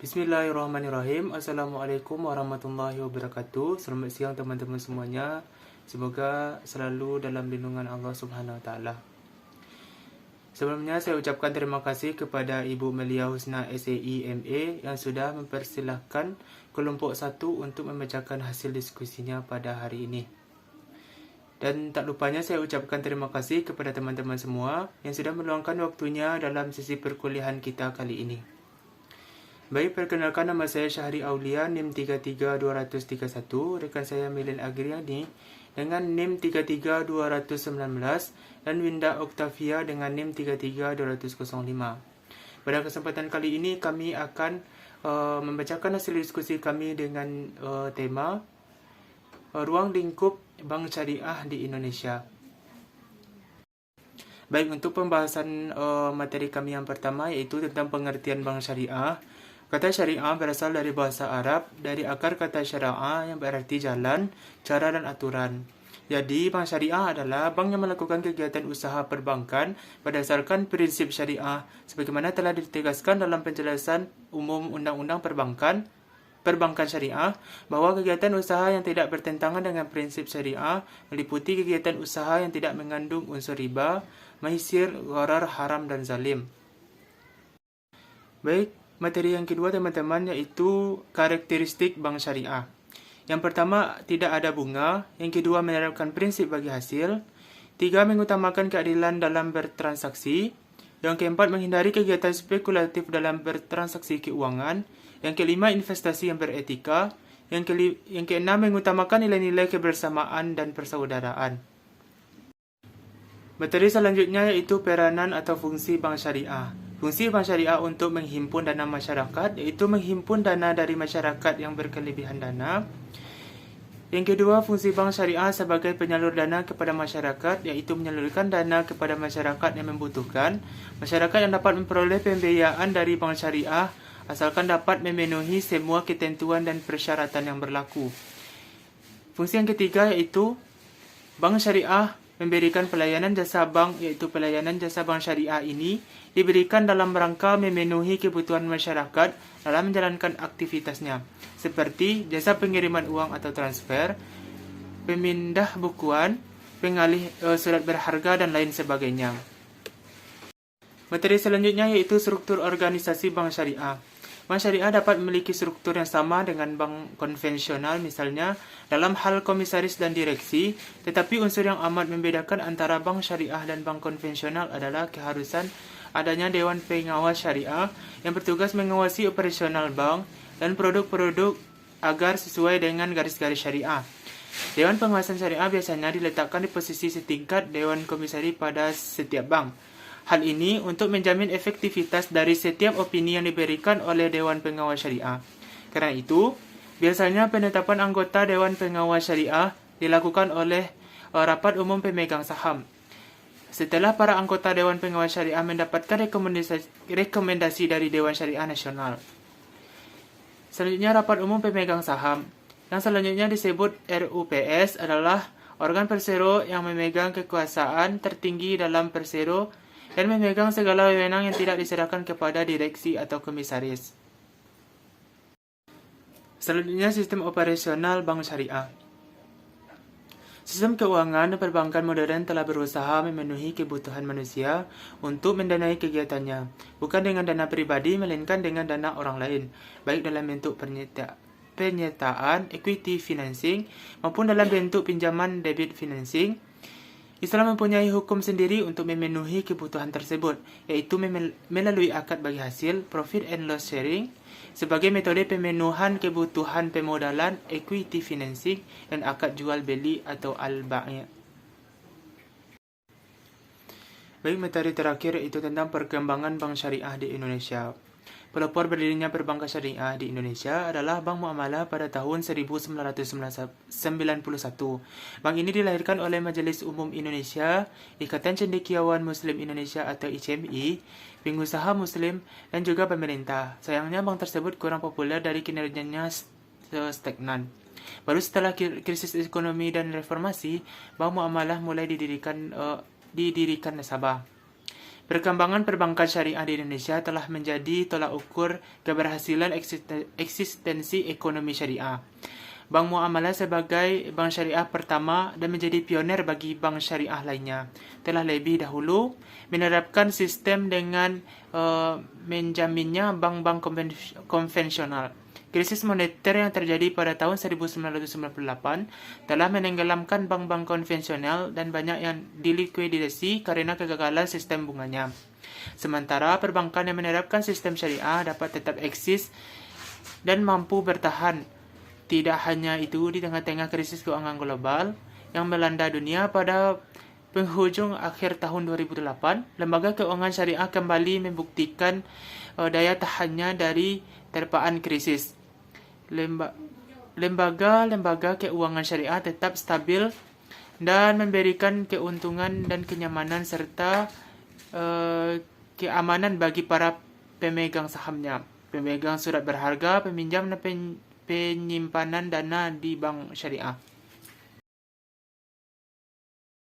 Bismillahirrahmanirrahim. Assalamualaikum warahmatullahi wabarakatuh. Selamat siang teman-teman semuanya. Semoga selalu dalam lindungan Allah Subhanahu wa taala. Sebelumnya saya ucapkan terima kasih kepada Ibu Melia Husna SAE MA yang sudah mempersilahkan kelompok 1 untuk membacakan hasil diskusinya pada hari ini. Dan tak lupanya saya ucapkan terima kasih kepada teman-teman semua yang sudah meluangkan waktunya dalam sesi perkuliahan kita kali ini. Baik, perkenalkan, nama saya Syahri Aulia, NIM 33231, rekan saya Milen Agriani dengan NIM 33219, dan Winda Octavia dengan NIM 33205. Pada kesempatan kali ini kami akan membacakan hasil diskusi kami dengan tema Ruang Lingkup Bank Syariah di Indonesia. Baik, untuk pembahasan materi kami yang pertama, yaitu tentang pengertian bank syariah. Kata syariah berasal dari bahasa Arab, dari akar kata syara'a yang berarti jalan, cara dan aturan. Jadi, bank syariah adalah bank yang melakukan kegiatan usaha perbankan berdasarkan prinsip syariah, sebagaimana telah ditegaskan dalam penjelasan umum Undang-Undang Perbankan Syariah, bahwa kegiatan usaha yang tidak bertentangan dengan prinsip syariah meliputi kegiatan usaha yang tidak mengandung unsur riba, maisir, gharar, haram, dan zalim. Baik, materi yang kedua teman-teman, yaitu karakteristik bank syariah. Yang pertama, tidak ada bunga. Yang kedua, menerapkan prinsip bagi hasil. 3, mengutamakan keadilan dalam bertransaksi. Yang keempat, menghindari kegiatan spekulatif dalam bertransaksi keuangan. Yang kelima, investasi yang beretika. Yang keenam, mengutamakan nilai-nilai kebersamaan dan persaudaraan. Materi selanjutnya yaitu peranan atau fungsi bank syariah. Fungsi bank syariah untuk menghimpun dana masyarakat, yaitu menghimpun dana dari masyarakat yang berkelebihan dana. Yang kedua, fungsi bank syariah sebagai penyalur dana kepada masyarakat, yaitu menyalurkan dana kepada masyarakat yang membutuhkan. Masyarakat yang dapat memperoleh pembiayaan dari bank syariah asalkan dapat memenuhi semua ketentuan dan persyaratan yang berlaku. Fungsi yang ketiga yaitu bank syariah memberikan pelayanan jasa bank, yaitu pelayanan jasa bank syariah ini diberikan dalam rangka memenuhi kebutuhan masyarakat dalam menjalankan aktivitasnya, seperti jasa pengiriman uang atau transfer, pemindah bukuan, pengalih surat berharga, dan lain sebagainya. Materi selanjutnya yaitu struktur organisasi bank syariah. Bank syariah dapat memiliki struktur yang sama dengan bank konvensional, misalnya dalam hal komisaris dan direksi, tetapi unsur yang amat membedakan antara bank syariah dan bank konvensional adalah keharusan adanya Dewan Pengawas Syariah yang bertugas mengawasi operasional bank dan produk-produk agar sesuai dengan garis-garis syariah. Dewan Pengawasan Syariah biasanya diletakkan di posisi setingkat Dewan Komisaris pada setiap bank. Hal ini untuk menjamin efektivitas dari setiap opini yang diberikan oleh Dewan Pengawas Syariah. Karena itu, biasanya penetapan anggota Dewan Pengawas Syariah dilakukan oleh rapat umum pemegang saham. Setelah para anggota Dewan Pengawas Syariah mendapatkan rekomendasi dari Dewan Syariah Nasional. Selanjutnya, rapat umum pemegang saham. Yang selanjutnya disebut RUPS adalah organ persero yang memegang kekuasaan tertinggi dalam persero dan memegang segala wewenang yang tidak diserahkan kepada direksi atau komisaris. Selanjutnya, sistem operasional bank syariah. Sistem keuangan dan perbankan modern telah berusaha memenuhi kebutuhan manusia untuk mendanai kegiatannya, bukan dengan dana pribadi, melainkan dengan dana orang lain, baik dalam bentuk penyertaan, equity financing, maupun dalam bentuk pinjaman debit financing. Islam mempunyai hukum sendiri untuk memenuhi kebutuhan tersebut, yaitu melalui akad bagi hasil, profit and loss sharing, sebagai metode pemenuhan kebutuhan pemodalan, equity financing, dan akad jual beli atau al-bai'. Baik, materi terakhir itu tentang perkembangan bank syariah di Indonesia. Pelopor berdirinya perbankan syariah di Indonesia adalah Bank Muamalah pada tahun 1991. Bank ini dilahirkan oleh Majelis Umum Indonesia, Ikatan Cendekiawan Muslim Indonesia atau ICMI, pengusaha Muslim, dan juga pemerintah. Sayangnya bank tersebut kurang populer dari kinerjanya stagnan. Baru setelah krisis ekonomi dan reformasi, Bank Muamalah mulai didirikan nasabah. Perkembangan perbankan syariah di Indonesia telah menjadi tolak ukur keberhasilan eksistensi ekonomi syariah. Bank Muamalah sebagai bank syariah pertama dan menjadi pioner bagi bank syariah lainnya, telah lebih dahulu menerapkan sistem dengan menjaminnya bank-bank konvensional. Krisis moneter yang terjadi pada tahun 1998 telah menenggelamkan bank-bank konvensional dan banyak yang dilikuidasi karena kegagalan sistem bunganya. Sementara perbankan yang menerapkan sistem syariah dapat tetap eksis dan mampu bertahan. Tidak hanya itu, di tengah-tengah krisis keuangan global yang melanda dunia pada penghujung akhir tahun 2008, lembaga keuangan syariah kembali membuktikan daya tahannya dari terpaan krisis. Lembaga-lembaga keuangan syariah tetap stabil dan memberikan keuntungan dan kenyamanan serta keamanan bagi para pemegang sahamnya, pemegang surat berharga, peminjam dan penyimpanan dana di bank syariah.